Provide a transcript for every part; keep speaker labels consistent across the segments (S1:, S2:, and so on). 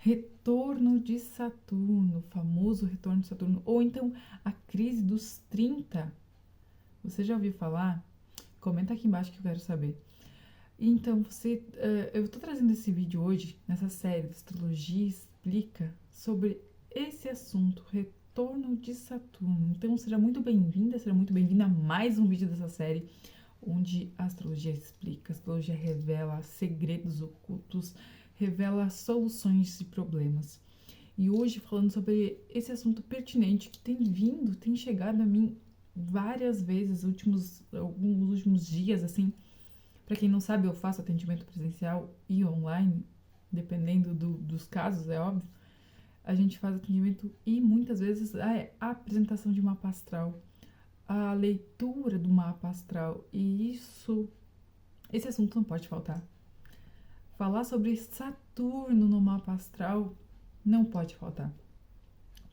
S1: retorno de Saturno, o famoso retorno de Saturno, ou então a crise dos 30. Você já ouviu falar? Comenta aqui embaixo que eu quero saber. Então, eu estou trazendo esse vídeo hoje, nessa série de Astrologia Explica, sobre esse assunto, retorno de Saturno. Então, seja muito bem-vinda a mais um vídeo dessa série, onde a astrologia explica, a astrologia revela segredos ocultos, revela soluções de problemas. E hoje falando sobre esse assunto pertinente que tem chegado a mim várias vezes, alguns últimos dias, assim. Para quem não sabe, eu faço atendimento presencial e online, dependendo dos casos, é óbvio. A gente faz atendimento e muitas vezes a apresentação de mapa astral, a leitura do mapa astral, e esse assunto não pode faltar. Falar sobre Saturno no mapa astral não pode faltar,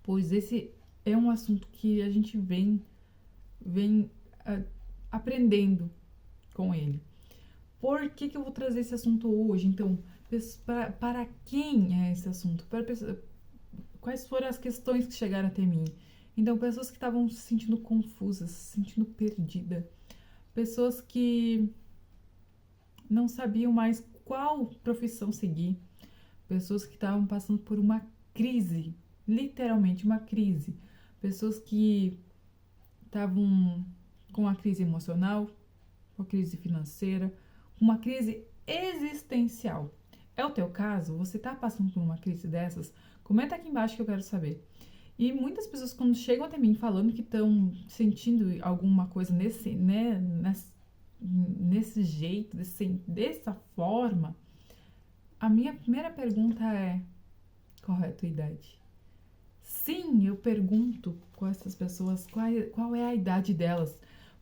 S1: pois esse é um assunto que a gente vem aprendendo com ele. Por que eu vou trazer esse assunto hoje? Então, para quem é esse assunto? Quais foram as questões que chegaram até mim? Então, pessoas que estavam se sentindo confusas, se sentindo perdidas, pessoas que não sabiam mais qual profissão seguir, pessoas que estavam passando por uma crise, literalmente uma crise, pessoas que estavam com uma crise emocional, uma crise financeira, uma crise existencial. É o teu caso? Você está passando por uma crise dessas? Comenta aqui embaixo que eu quero saber. E muitas pessoas, quando chegam até mim falando que estão sentindo alguma coisa nesse jeito, dessa forma, a minha primeira pergunta é: qual é a tua idade? Sim, eu pergunto com essas pessoas qual é a idade delas,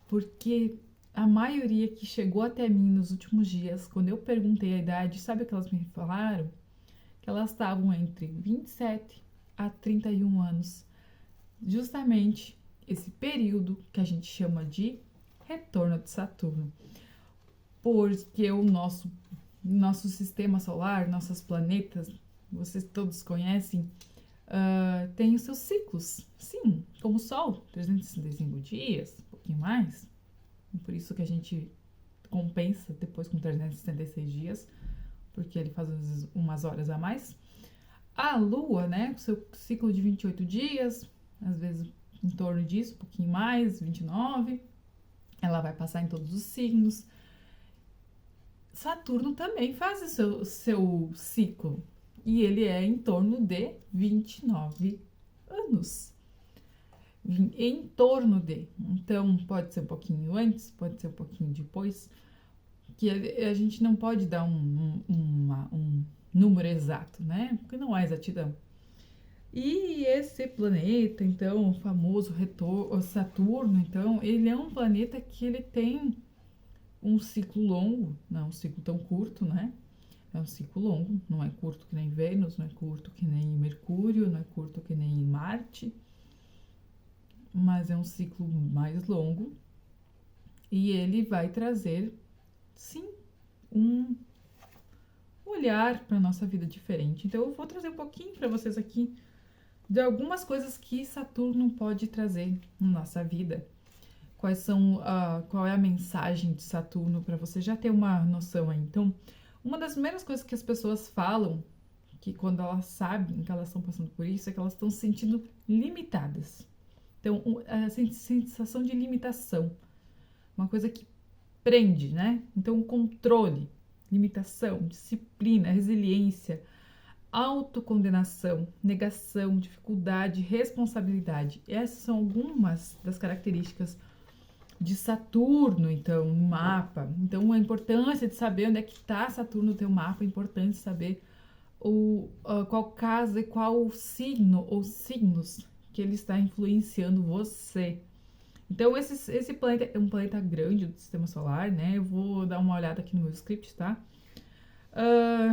S1: porque a maioria que chegou até mim nos últimos dias, quando eu perguntei a idade, sabe o que elas me falaram? Que elas estavam entre 27 a 31 anos. Justamente esse período que a gente chama de retorno de Saturno. Porque o nosso sistema solar, nossos planetas, vocês todos conhecem, tem os seus ciclos. Sim, como o Sol, 365 dias, um pouquinho mais. Por isso que a gente compensa depois com 366 dias, porque ele faz umas horas a mais. A Lua, né, com seu ciclo de 28 dias, às vezes em torno disso, um pouquinho mais, 29. Ela vai passar em todos os signos. Saturno também faz o seu ciclo, e ele é em torno de 29 anos. Em torno de. Então, pode ser um pouquinho antes, pode ser um pouquinho depois, que a gente não pode dar um número exato, né? Porque não há exatidão. E esse planeta, então, o famoso Saturno, então, ele é um planeta que ele tem um ciclo longo, não é um ciclo tão curto, né? É um ciclo longo, não é curto que nem Vênus, não é curto que nem Mercúrio, não é curto que nem Marte, mas é um ciclo mais longo, e ele vai trazer, sim, um olhar para a nossa vida diferente. Então eu vou trazer um pouquinho para vocês aqui de algumas coisas que Saturno pode trazer na nossa vida. Qual é a mensagem de Saturno, para você já ter uma noção aí. Então, uma das primeiras coisas que as pessoas falam, que quando elas sabem que elas estão passando por isso, é que elas estão se sentindo limitadas. Então, a sensação de limitação, uma coisa que prende, né? Então, controle, limitação, disciplina, resiliência, autocondenação, negação, dificuldade, responsabilidade. Essas são algumas das características de Saturno, então, no mapa. Então, a importância de saber onde é que está Saturno no teu mapa, é importante saber qual casa e qual signo ou signos que ele está influenciando você. Então, esse planeta é um planeta grande do sistema solar, né? Eu vou dar uma olhada aqui no meu script, tá?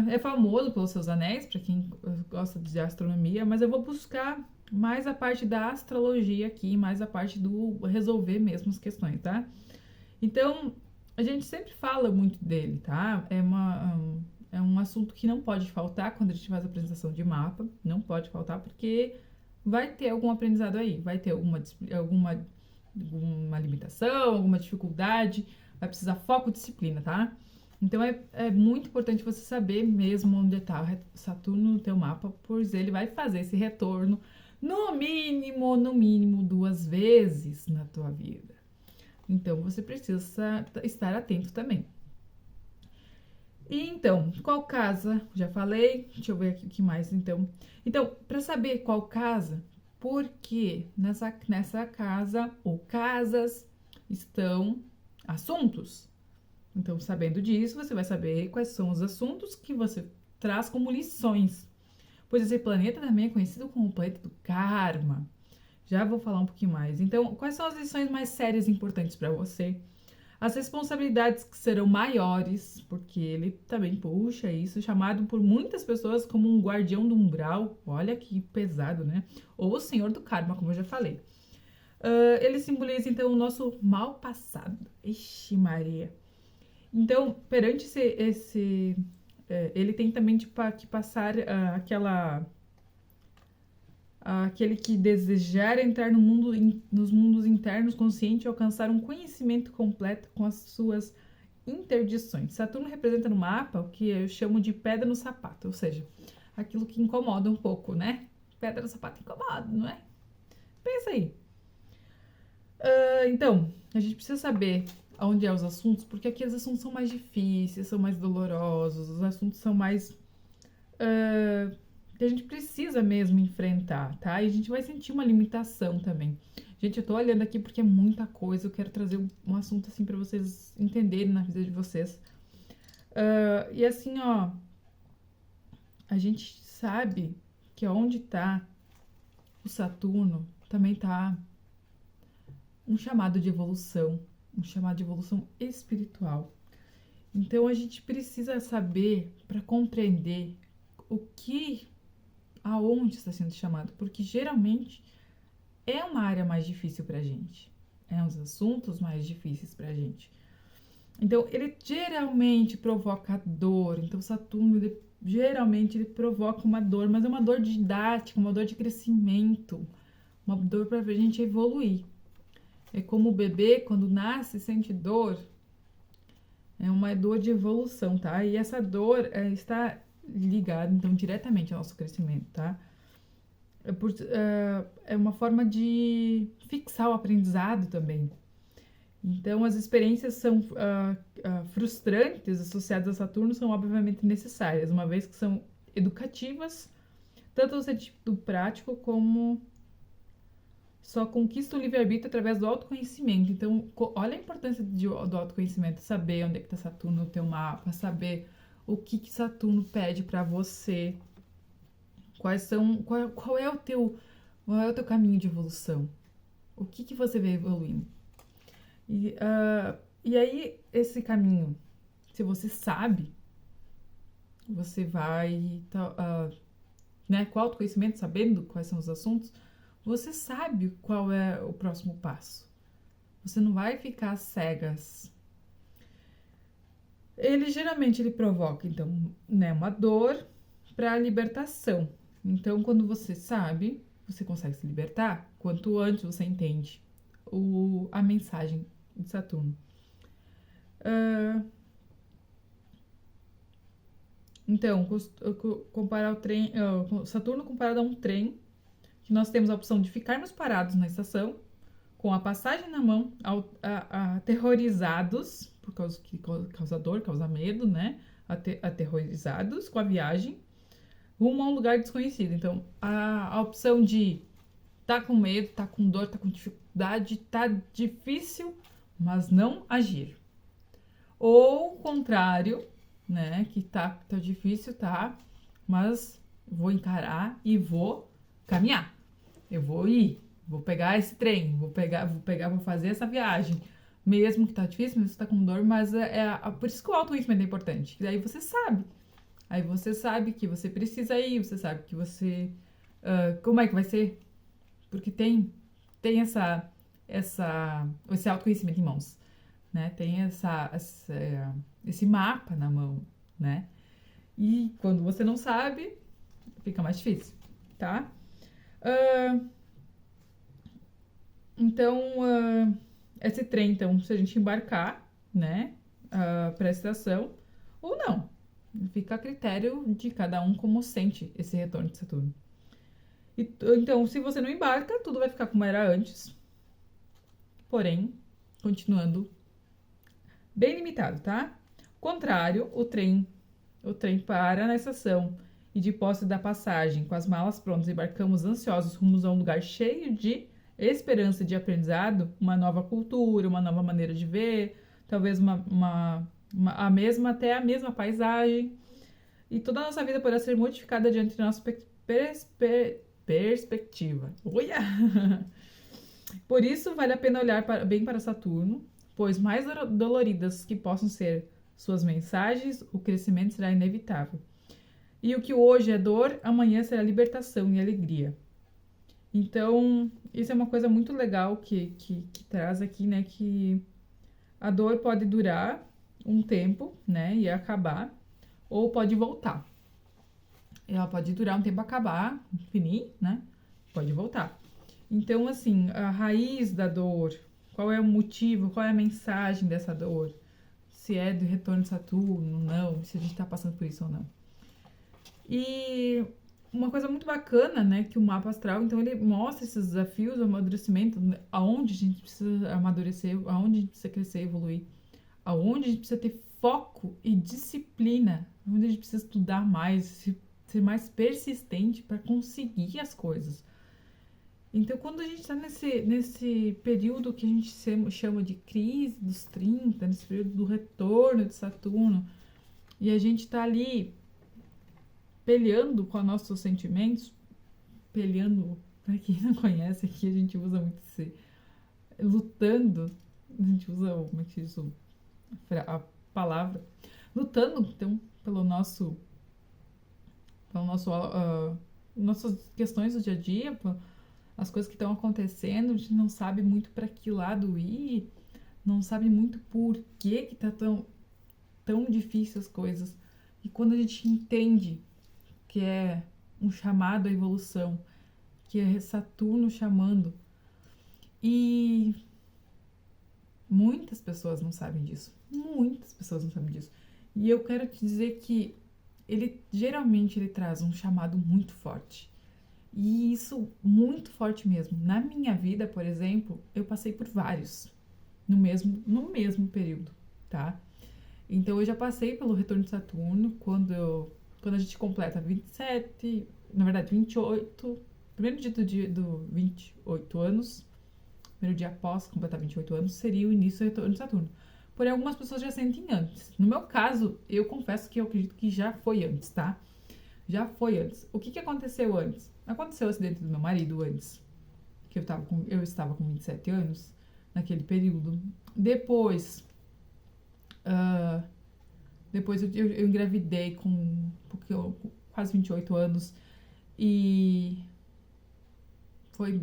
S1: É famoso pelos seus anéis, para quem gosta de astronomia, mas eu vou buscar mais a parte da astrologia aqui, mais a parte do resolver mesmo as questões, tá? Então, a gente sempre fala muito dele, tá? é um assunto que não pode faltar quando a gente faz a apresentação de mapa, não pode faltar, porque vai ter algum aprendizado aí, vai ter alguma limitação, alguma dificuldade, vai precisar foco e disciplina, tá? Então é muito importante você saber mesmo onde está Saturno no teu mapa, pois ele vai fazer esse retorno no mínimo 2 vezes na tua vida. Então você precisa estar atento também. E então, qual casa? Já falei, deixa eu ver aqui o que mais então. Então, para saber qual casa, porque nessa casa ou casas estão assuntos. Então, sabendo disso, você vai saber quais são os assuntos que você traz como lições. Pois esse planeta também é conhecido como o planeta do karma. Já vou falar um pouquinho mais. Então, quais são as lições mais sérias e importantes para você? As responsabilidades que serão maiores, porque ele também puxa isso, chamado por muitas pessoas como um guardião do umbral. Olha que pesado, né? Ou o senhor do karma, como eu já falei. Ele simboliza, então, o nosso mal passado. Ixi, Maria. Então, perante ele tem também que passar aquele que desejar entrar nos mundos internos consciente e alcançar um conhecimento completo com as suas interdições. Saturno representa no mapa o que eu chamo de pedra no sapato, ou seja, aquilo que incomoda um pouco, né? Pedra no sapato incomoda, não é? Pensa aí. Então, a gente precisa saber onde é os assuntos, porque aqui os assuntos são mais difíceis, são mais dolorosos, os assuntos são mais que a gente precisa mesmo enfrentar, tá? E a gente vai sentir uma limitação também. Gente, eu tô olhando aqui porque é muita coisa, eu quero trazer um assunto assim pra vocês entenderem na vida de vocês. E assim, ó, a gente sabe que onde tá o Saturno também tá um chamado de evolução espiritual. Então a gente precisa saber para compreender aonde está sendo chamado, porque geralmente é uma área mais difícil pra gente, é uns assuntos mais difíceis pra gente. Então ele geralmente provoca dor, então Saturno geralmente ele provoca uma dor, mas é uma dor didática, uma dor de crescimento, uma dor pra gente evoluir. É como o bebê, quando nasce, sente dor. É uma dor de evolução, tá? E essa dor está ligada, então, diretamente ao nosso crescimento, tá? É uma forma de fixar o aprendizado também. Então, as experiências são frustrantes associadas a Saturno são obviamente necessárias, uma vez que são educativas, tanto no sentido prático como só conquista o livre-arbítrio através do autoconhecimento. Então, olha a importância do autoconhecimento, saber onde é que está Saturno no teu mapa, saber o que Saturno pede para você, qual é o teu caminho de evolução, o que você vem evoluindo. E aí, esse caminho, se você sabe, você vai, né, com autoconhecimento, sabendo quais são os assuntos, você sabe qual é o próximo passo. Você não vai ficar cegas. Ele geralmente provoca, então, né, uma dor para a libertação. Então, quando você sabe, você consegue se libertar. Quanto antes você entende a mensagem de Saturno. Então, comparar o trem, Saturno comparado a um trem, que nós temos a opção de ficarmos parados na estação, com a passagem na mão, aterrorizados, por causa que causa dor, causa medo, né? Aterrorizados com a viagem, rumo a um lugar desconhecido. Então, a opção de tá com medo, tá com dor, tá com dificuldade, tá difícil, mas não agir. Ou o contrário, né? Que tá difícil, tá? Mas vou encarar e vou caminhar. Eu vou ir, vou pegar esse trem, vou fazer essa viagem. Mesmo que tá difícil, mesmo que tá com dor, mas por isso que o autoconhecimento é importante. E daí você sabe. Aí você sabe que você precisa ir, você sabe que você... como é que vai ser? Porque tem esse autoconhecimento em mãos, né? Tem esse mapa na mão, né? E quando você não sabe, fica mais difícil, tá? Ah, então, esse trem, então, se a gente embarcar, né, para a estação, ou não. Fica a critério de cada um como sente esse retorno de Saturno. Então, se você não embarca, tudo vai ficar como era antes, porém, continuando bem limitado, tá? Contrário, o trem para na estação e de posse da passagem, com as malas prontas, embarcamos ansiosos rumos a um lugar cheio de esperança de aprendizado, uma nova cultura, uma nova maneira de ver, talvez até a mesma paisagem, e toda a nossa vida poderá ser modificada diante da nossa perspectiva. Uia! Por isso, vale a pena olhar bem para Saturno, pois mais doloridas que possam ser suas mensagens, o crescimento será inevitável. E o que hoje é dor, amanhã será libertação e alegria. Então, isso é uma coisa muito legal que traz aqui, né? Que a dor pode durar um tempo, né? E acabar, ou pode voltar. Ela pode durar um tempo, acabar, finir, né? Pode voltar. Então, assim, a raiz da dor, qual é o motivo, qual é a mensagem dessa dor? Se é do retorno de Saturno, não, se a gente tá passando por isso ou não. E uma coisa muito bacana, né, que o mapa astral, então ele mostra esses desafios, o amadurecimento, aonde a gente precisa amadurecer, aonde a gente precisa crescer, evoluir, aonde a gente precisa ter foco e disciplina, onde a gente precisa estudar mais, ser mais persistente para conseguir as coisas. Então, quando a gente está nesse período que a gente chama de crise dos 30, nesse período do retorno de Saturno, e a gente está ali peleando com os nossos sentimentos, peleando, para quem não conhece aqui, a gente usa muito esse lutando, a gente usa, como é que diz a palavra, lutando, então, nossas questões do dia a dia, as coisas que estão acontecendo, a gente não sabe muito para que lado ir, não sabe muito por que tá tão difícil as coisas. E quando a gente entende que é um chamado à evolução, que é Saturno chamando, e muitas pessoas não sabem disso, E eu quero te dizer que geralmente ele traz um chamado muito forte. E isso muito forte mesmo. Na minha vida, por exemplo, eu passei por vários no mesmo período, tá? Então eu já passei pelo retorno de Saturno quando a gente completa 27, na verdade 28, primeiro dia do 28 anos, primeiro dia após completar 28 anos, seria o início do retorno de Saturno. Porém, algumas pessoas já sentem antes. No meu caso, eu confesso que eu acredito que já foi antes, tá? Já foi antes. O que aconteceu antes? Aconteceu o acidente do meu marido antes, que eu estava com 27 anos, naquele período. Depois eu engravidei com quase 28 anos e foi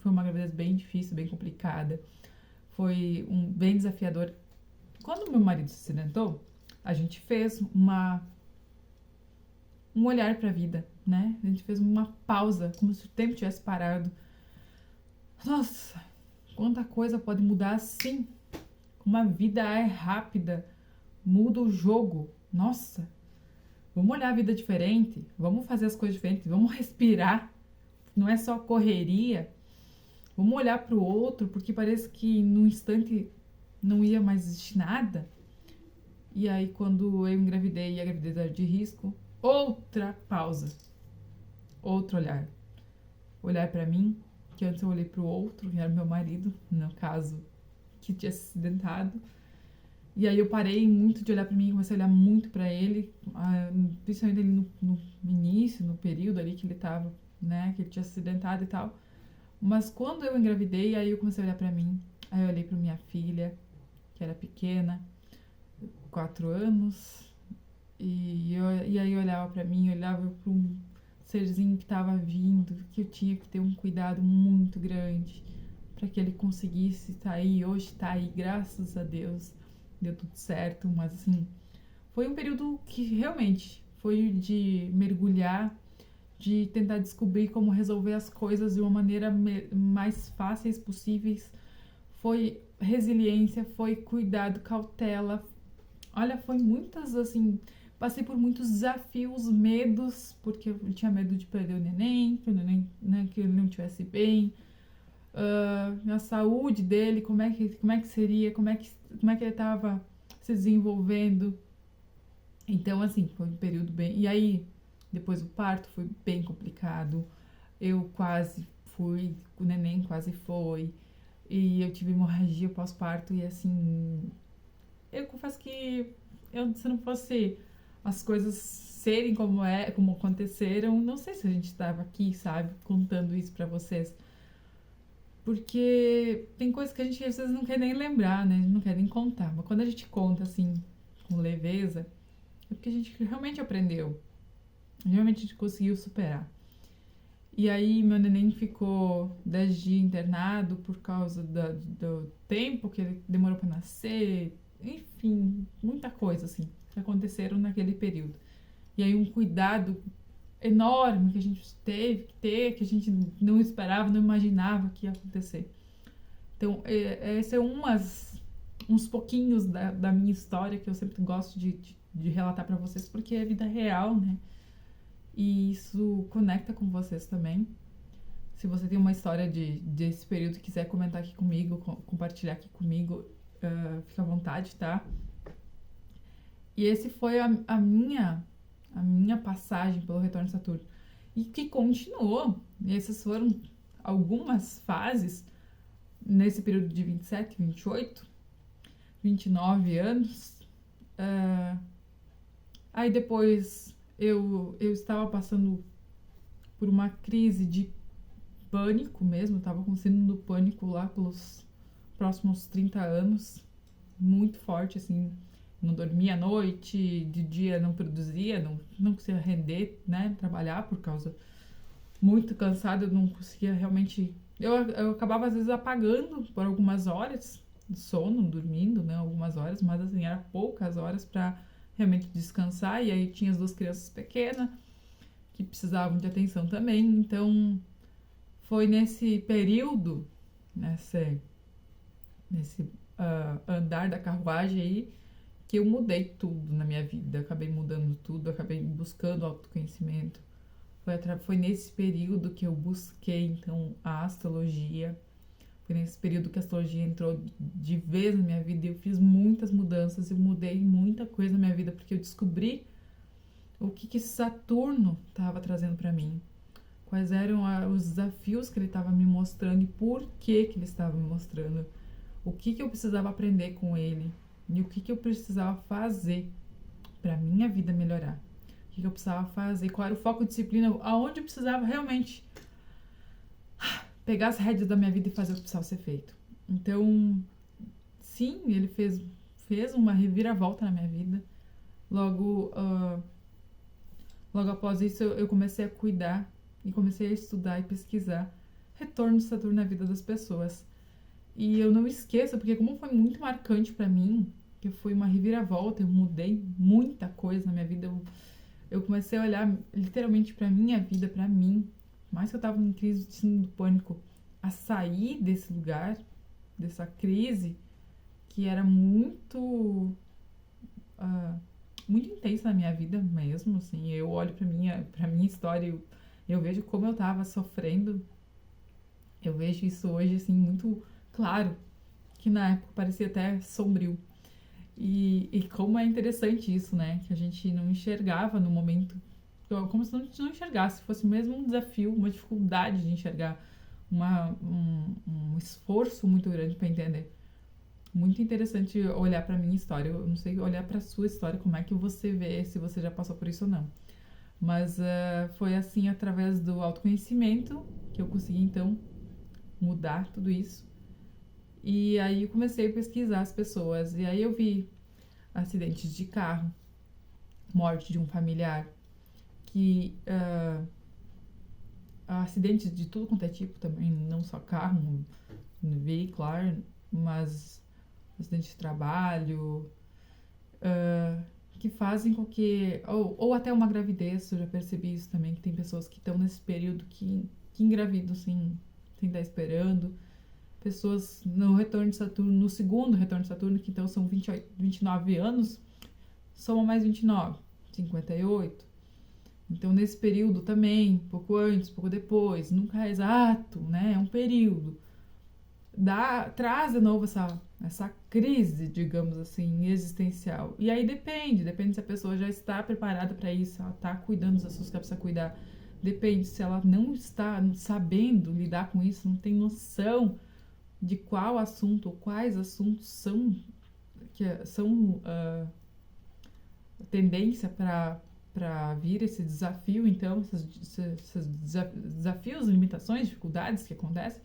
S1: uma gravidez bem difícil, bem complicada. Foi bem desafiador. Quando meu marido se acidentou, a gente fez um olhar para a vida, né? A gente fez uma pausa, como se o tempo tivesse parado. Nossa, quanta coisa pode mudar assim. Como a vida é rápida, muda o jogo. Nossa, vamos olhar a vida diferente, vamos fazer as coisas diferentes, vamos respirar. Não é só correria. Vamos olhar para o outro, porque parece que num instante não ia mais existir nada. E aí, quando eu engravidei e a gravidez era de risco, outra pausa, outro olhar. Olhar para mim, que antes eu olhei para o outro, que era meu marido, no caso, que tinha se acidentado. E aí eu parei muito de olhar para mim, comecei a olhar muito para ele, principalmente ali no início, no período ali que ele tava, né, que ele tinha se acidentado e tal. Mas quando eu engravidei, aí eu comecei a olhar para mim, aí eu olhei para minha filha, que era pequena, 4 anos, e aí eu olhava para mim, eu olhava para um serzinho que estava vindo, que eu tinha que ter um cuidado muito grande para que ele conseguisse sair. Hoje está aí, graças a Deus, deu tudo certo, mas assim, foi um período que realmente foi o de mergulhar, de tentar descobrir como resolver as coisas de uma maneira mais fáceis possíveis. Foi resiliência, foi cuidado, cautela. Olha, foi muitas, assim, passei por muitos desafios, medos, porque eu tinha medo de perder o neném, né, que ele não estivesse bem, a saúde dele, como é que seria, como é que ele estava se desenvolvendo. Então, assim, foi um período bem... E aí, depois o parto foi bem complicado, eu quase fui, o neném quase foi, e eu tive hemorragia pós-parto, e assim, eu confesso que se não fosse as coisas serem como aconteceram, não sei se a gente estava aqui, sabe, contando isso pra vocês. Porque tem coisas que a gente às vezes não quer nem lembrar, né? Não quer nem contar. Mas quando a gente conta assim, com leveza, é porque a gente realmente aprendeu. Realmente a gente conseguiu superar. E aí meu neném ficou 10 dias internado por causa do tempo que ele demorou para nascer. Enfim, muita coisa assim que aconteceram naquele período. E aí um cuidado enorme que a gente teve que ter, que a gente não esperava, não imaginava que ia acontecer. Então, esse é uns pouquinhos da minha história que eu sempre gosto de relatar para vocês, porque é vida real, né? E isso conecta com vocês também. Se você tem uma história desse período e quiser comentar aqui comigo, compartilhar aqui comigo, fica à vontade, tá? E esse foi a minha passagem pelo retorno de Saturno. E que continuou. E essas foram algumas fases nesse período de 27, 28, 29 anos. Aí depois eu estava passando por uma crise de pânico mesmo. Eu estava com síndrome do pânico lá pelos próximos 30 anos. Muito forte, assim. Não dormia à noite, de dia não produzia, não conseguia render, né, trabalhar por causa muito cansada, eu não conseguia realmente... Eu acabava às vezes apagando por algumas horas de sono, dormindo, né, algumas horas, mas assim, era poucas horas para realmente descansar, e aí tinha as 2 crianças pequenas que precisavam de atenção também, então foi nesse período, nesse andar da carruagem aí, que eu mudei tudo na minha vida, eu acabei mudando tudo, eu acabei buscando autoconhecimento. Foi nesse período que eu busquei, então, a astrologia. Foi nesse período que a astrologia entrou de vez na minha vida e eu fiz muitas mudanças, eu mudei muita coisa na minha vida, porque eu descobri o que Saturno estava trazendo para mim. Quais eram os desafios que ele estava me mostrando e por que ele estava me mostrando. O que eu precisava aprender com ele. E o que eu precisava fazer para minha vida melhorar. O que eu precisava fazer, qual era o foco, disciplina, aonde eu precisava realmente pegar as rédeas da minha vida e fazer o que precisava ser feito. Então, sim, ele fez uma reviravolta na minha vida. Logo após isso, eu comecei a cuidar e comecei a estudar e pesquisar retorno de Saturno na vida das pessoas. E eu não esqueço, porque como foi muito marcante pra mim, que foi uma reviravolta, eu mudei muita coisa na minha vida, eu comecei a olhar literalmente pra minha vida, pra mim, mais que eu tava em crise de síndrome do pânico, a sair desse lugar, dessa crise, que era muito intensa na minha vida mesmo, assim, eu olho pra minha história, eu vejo como eu tava sofrendo, eu vejo isso hoje, assim, muito claro, que na época parecia até sombrio. E como é interessante isso, né? Que a gente não enxergava no momento, como se a gente não enxergasse, fosse mesmo um desafio, uma dificuldade de enxergar, um esforço muito grande para entender. Muito interessante olhar para minha história. Eu não sei olhar para sua história, como é que você vê, se você já passou por isso ou não. Mas foi assim, através do autoconhecimento, que eu consegui então mudar tudo isso. E aí eu comecei a pesquisar as pessoas. E aí eu vi acidentes de carro, morte de um familiar, que acidentes de tudo quanto é tipo também, não só carro, veicular, mas acidente de trabalho, que fazem com que, ou até uma gravidez, eu já percebi isso também, que tem pessoas que estão nesse período que engravidam sem estar esperando, pessoas no retorno de Saturno, no segundo retorno de Saturno, que então são 29 anos, soma mais 29, 58. Então, nesse período também, pouco antes, pouco depois, nunca é exato, né? É um período. Traz de novo essa crise, digamos assim, existencial. E aí depende se a pessoa já está preparada para isso, ela está cuidando dos assuntos que ela precisa cuidar. Depende se ela não está sabendo lidar com isso, não tem noção de qual assunto ou quais assuntos são tendência para vir esse desafio, então, esses desafios, limitações, dificuldades que acontecem.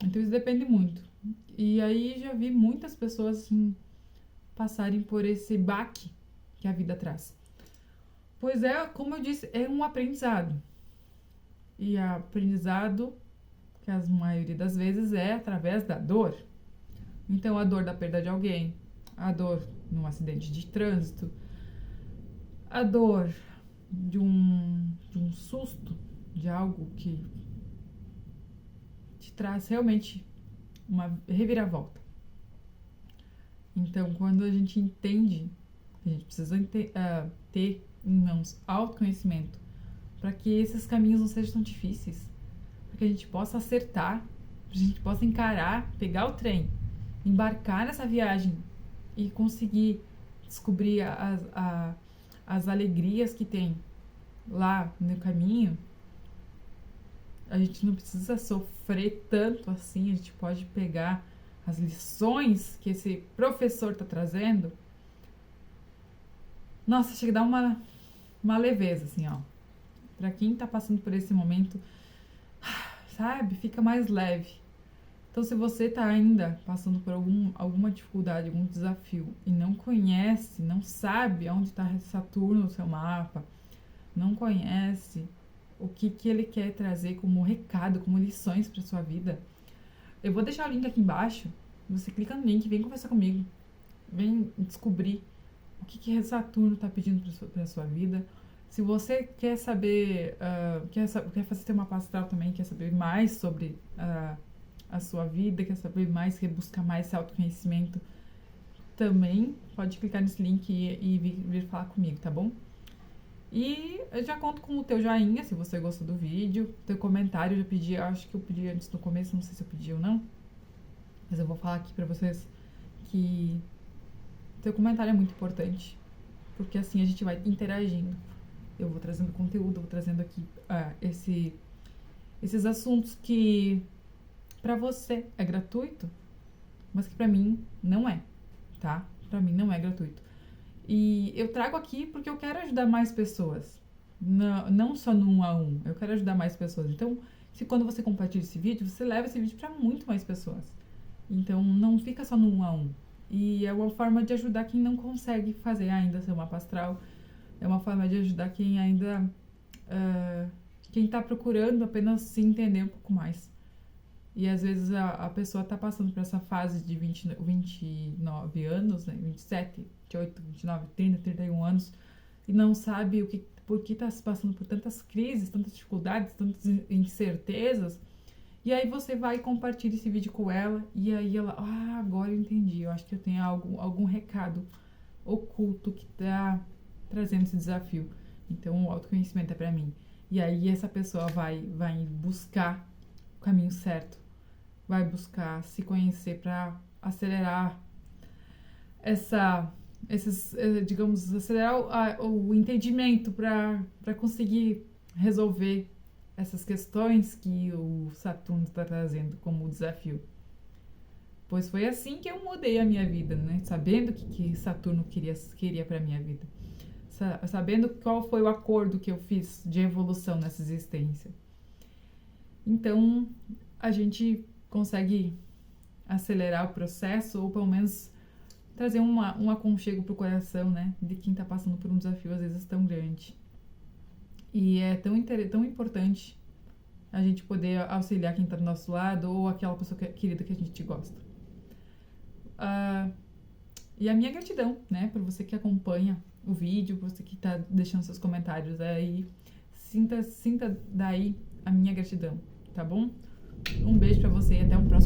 S1: Então, isso depende muito. E aí, já vi muitas pessoas assim, passarem por esse baque que a vida traz. Pois é, como eu disse, é um aprendizado. E aprendizado, que a maioria das vezes é através da dor. Então, a dor da perda de alguém, a dor num acidente de trânsito, a dor de um susto, de algo que te traz realmente uma reviravolta. Então, quando a gente entende, a gente precisa ter em mãos autoconhecimento para que esses caminhos não sejam tão difíceis, para que a gente possa acertar, para que a gente possa encarar, pegar o trem, embarcar nessa viagem e conseguir descobrir as alegrias que tem lá no caminho. A gente não precisa sofrer tanto assim, a gente pode pegar as lições que esse professor está trazendo. Nossa, chega a dar uma leveza, assim, ó. Pra quem tá passando por esse momento, sabe, fica mais leve. Então, se você tá ainda passando por alguma dificuldade, algum desafio e não conhece, não sabe onde está Saturno no seu mapa, não conhece o que ele quer trazer como recado, como lições para sua vida, eu vou deixar o link aqui embaixo. Você clica no link, vem conversar comigo, vem descobrir o que Saturno está pedindo para sua vida. Se você quer saber, quer fazer ter uma astral também, quer saber mais sobre a sua vida, quer saber mais, quer buscar mais esse autoconhecimento, também pode clicar nesse link e vir falar comigo, tá bom? E eu já conto com o teu joinha, se você gostou do vídeo, teu comentário, eu já pedi, acho que eu pedi antes no começo, não sei se eu pedi ou não, mas eu vou falar aqui pra vocês que teu comentário é muito importante, porque assim a gente vai interagindo. Eu vou trazendo conteúdo, eu vou trazendo aqui esses assuntos que pra você é gratuito, mas que pra mim não é, tá? Pra mim não é gratuito. E eu trago aqui porque eu quero ajudar mais pessoas, não só no 1 a 1, eu quero ajudar mais pessoas. Então, se quando você compartilha esse vídeo, você leva esse vídeo pra muito mais pessoas. Então, não fica só no 1 a 1. E é uma forma de ajudar quem não consegue fazer ainda seu mapa astral. É uma forma de ajudar quem ainda... quem tá procurando apenas se entender um pouco mais. E às vezes a pessoa tá passando por essa fase de 29 anos, né? 27, 28, 29, 30, 31 anos, e não sabe por que tá se passando por tantas crises, tantas dificuldades, tantas incertezas. E aí você vai e compartilha esse vídeo com ela, e aí ela, agora eu entendi, eu acho que eu tenho algum recado oculto que tá trazendo esse desafio. Então o autoconhecimento é pra mim. E aí essa pessoa vai buscar o caminho certo, vai buscar se conhecer para acelerar acelerar o entendimento para conseguir resolver essas questões que o Saturno está trazendo como desafio. Pois foi assim que eu mudei a minha vida, né? Sabendo o que Saturno queria para minha vida. Sabendo qual foi o acordo que eu fiz de evolução nessa existência. Então, a gente consegue acelerar o processo, ou pelo menos trazer um aconchego pro coração, né? De quem tá passando por um desafio, às vezes, tão grande. E é tão importante a gente poder auxiliar quem tá do nosso lado, ou aquela pessoa querida que a gente gosta. E a minha gratidão, né? Por você que acompanha o vídeo, você que tá deixando seus comentários aí. Sinta daí a minha gratidão, tá bom? Um beijo pra você e até o próximo